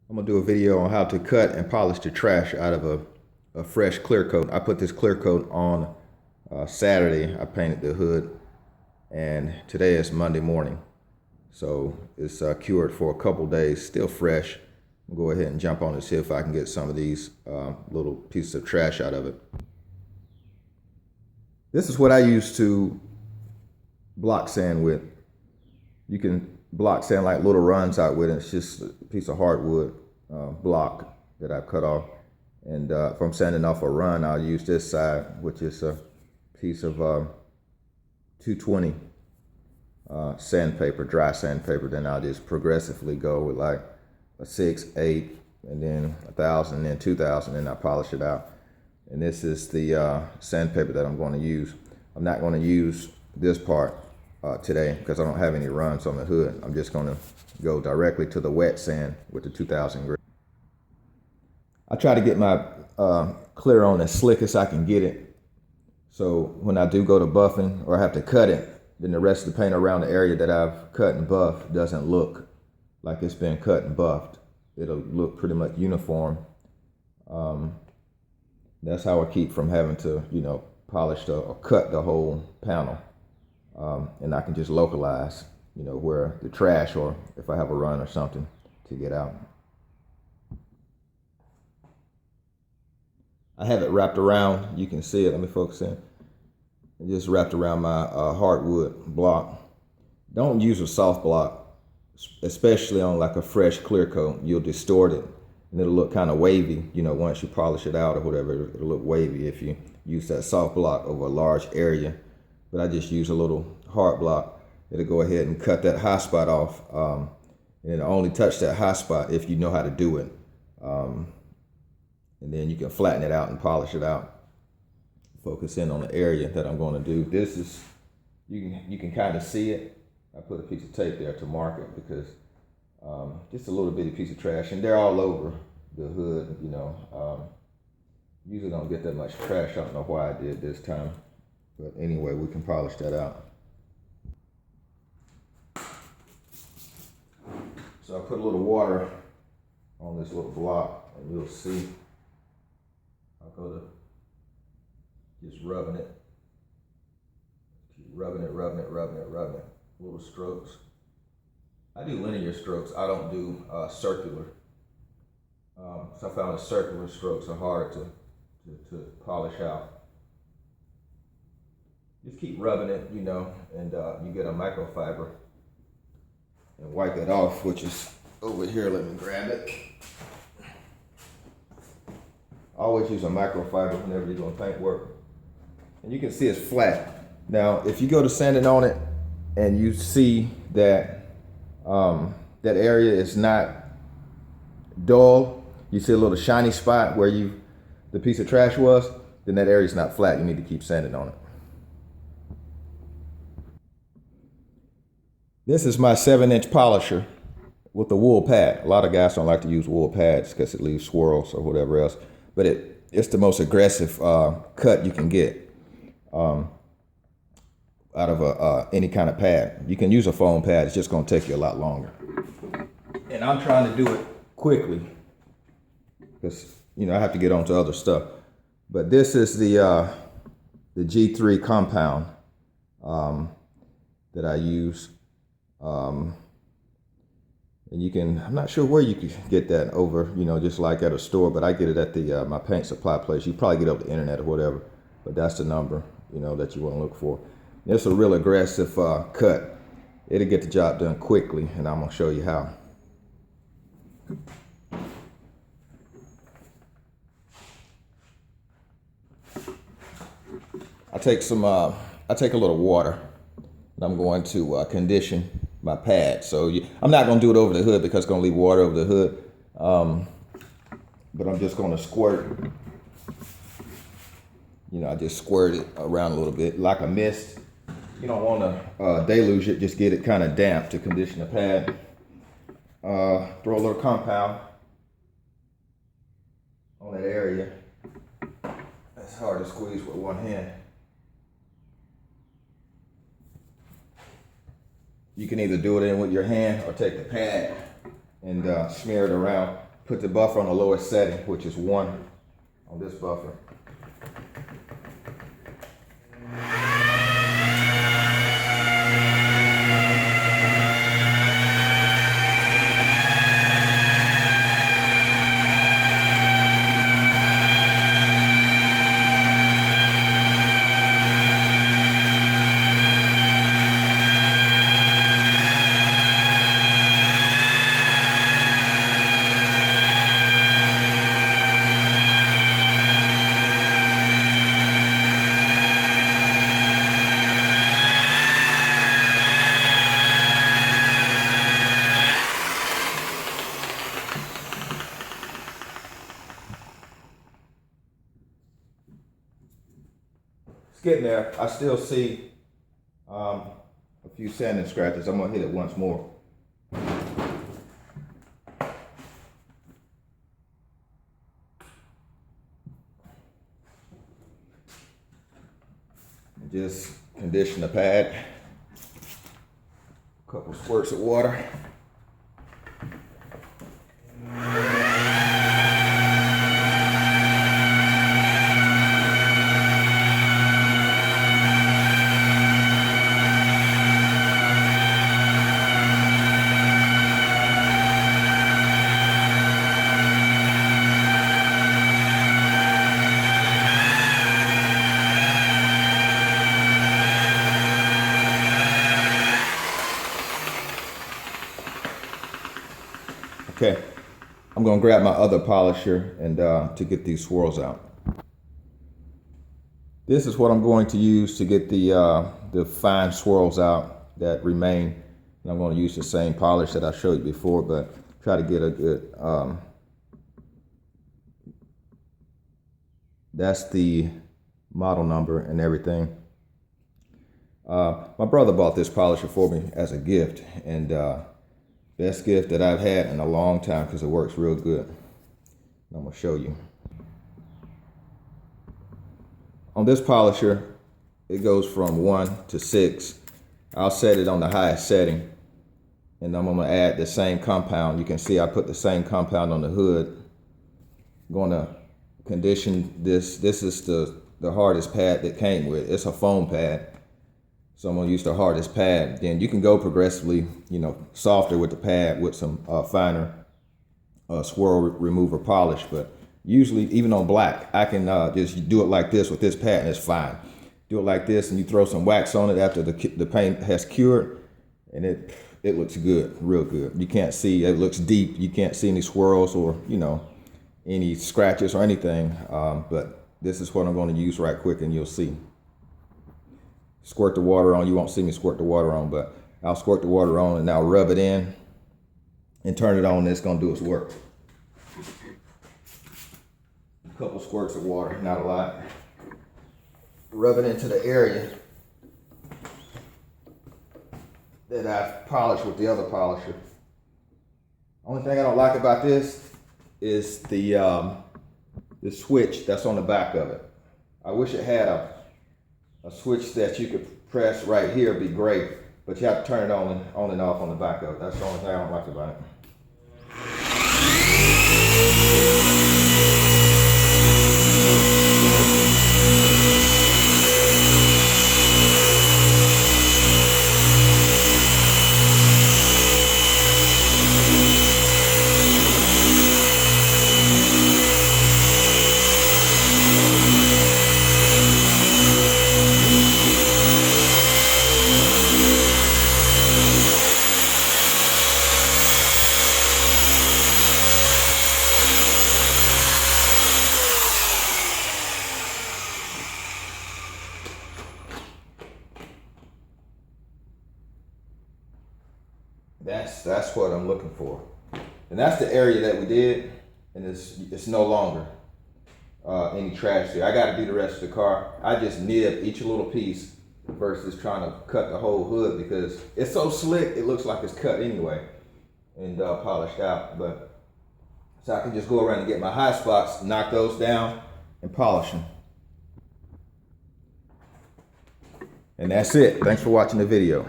I'm gonna do a video on how to cut and polish the trash out of a fresh clear coat. I put this clear coat on Saturday. I painted the hood, and today is Monday morning. So it's cured for a couple days, still fresh. I'll go ahead and jump on and see if I can get some of these little pieces of trash out of it. This is what I use to block sand with. You can block sand like little runs out with it. It's just a piece of hardwood block that I cut off. And if I'm sanding off a run, I'll use this side, which is a piece of 220 sandpaper, dry sandpaper. Then I'll just progressively go with like a 6, 8, and then 1,000, and then 2,000, and I polish it out. And this is the sandpaper that I'm going to use. I'm not going to use this part today because I don't have any runs on the hood. I'm just going to go directly to the wet sand with the 2,000 grit. I try to get my clear on as slick as I can get it. So when I do go to buffing or I have to cut it, then the rest of the paint around the area that I've cut and buffed doesn't look like it's been cut and buffed. It'll look pretty much uniform. That's how I keep from having to, polish or cut the whole panel. And I can just localize, where the trash, or if I have a run or something, to get out. I have it wrapped around, you can see it, let me focus in. It just wrapped around my hardwood block. Don't use a soft block, especially on like a fresh clear coat. You'll distort it and it'll look kind of wavy, once you polish it out or whatever, it'll look wavy if you use that soft block over a large area. But I just use a little hard block. It'll go ahead and cut that high spot off. And it'll only touch that high spot if you know how to do it. And then you can flatten it out and polish it out. Focus in on the area that I'm going to do. This is, you can kind of see it. I put a piece of tape there to mark it because just a little bitty piece of trash, and they're all over the hood, usually don't get that much trash. I don't know why I did this time, but anyway, we can polish that out. So I put a little water on this little block, and you'll see I'll go to just rubbing it. Keep rubbing it, little strokes. I do linear strokes. I don't do circular. So I found the circular strokes are hard to polish out. Just keep rubbing it, and you get a microfiber and wipe it off, which is over here. Let me grab it. Always use a microfiber whenever you're doing paint work. And you can see it's flat. Now, if you go to sanding on it and you see that that area is not dull, you see a little shiny spot where the piece of trash was, then that area is not flat. You need to keep sanding on it. This is my 7-inch polisher with a wool pad. A lot of guys don't like to use wool pads because it leaves swirls or whatever else, but it's the most aggressive cut you can get out of any kind of pad. You can use a foam pad, it's just gonna take you a lot longer. And I'm trying to do it quickly because, I have to get on to other stuff. But this is the G3 compound that I use. And I'm not sure where you could get that over, just like at a store, but I get it at the my paint supply place. You probably get it over the internet or whatever, but that's the number, that you want to look for. It's a real aggressive cut. It'll get the job done quickly, and I'm gonna show you how. I take a little water, and I'm going to condition my pad. So I'm not going to do it over the hood because it's going to leave water over the hood. But I'm just going to squirt. I just squirt it around a little bit like a mist. You don't want to deluge it. Just get it kind of damp to condition the pad. Throw a little compound on that area. It's hard to squeeze with one hand. You can either do it in with your hand or take the pad and smear it around put the buffer on the lowest setting, which is 1 on this buffer. Getting there. I still see a few sanding scratches. I'm gonna hit it once more. And just condition the pad. A couple squirts of water. Okay, I'm gonna grab my other polisher and to get these swirls out. This is what I'm going to use to get the fine swirls out that remain. And I'm going to use the same polish that I showed you before, but try to get a good. That's the model number and everything. My brother bought this polisher for me as a gift, and best gift that I've had in a long time because it works real good. I'm gonna show you. On this polisher, it goes from 1 to 6. I'll set it on the highest setting, and I'm gonna add the same compound. You can see I put the same compound on the hood. I'm gonna condition this. This is the hardest pad that came with. It's a foam pad. So I'm gonna use the hardest pad. Then you can go progressively, softer with the pad with some finer swirl remover polish. But usually, even on black, I can just do it like this with this pad and it's fine. Do it like this and you throw some wax on it after the paint has cured, and it looks good, real good. You can't see, it looks deep. You can't see any swirls or, any scratches or anything. But this is what I'm gonna use right quick and you'll see. Squirt the water on. You won't see me squirt the water on, but I'll squirt the water on and now rub it in and turn it on, and it's gonna do its work. A couple squirts of water, not a lot. Rub it into the area that I've polished with the other polisher. Only thing I don't like about this is the switch that's on the back of it. I wish it had a switch that you could press right here. Would be great, but you have to turn it on and off on the back of it. That's the only thing I don't like about it. That's what I'm looking for, and that's the area that we did, and it's no longer any trash there. I got to do the rest of the car. I just nib each little piece versus trying to cut the whole hood because it's so slick. It looks like it's cut anyway and polished out. But so I can just go around and get my high spots, knock those down, and polish them. And that's it. Thanks for watching the video.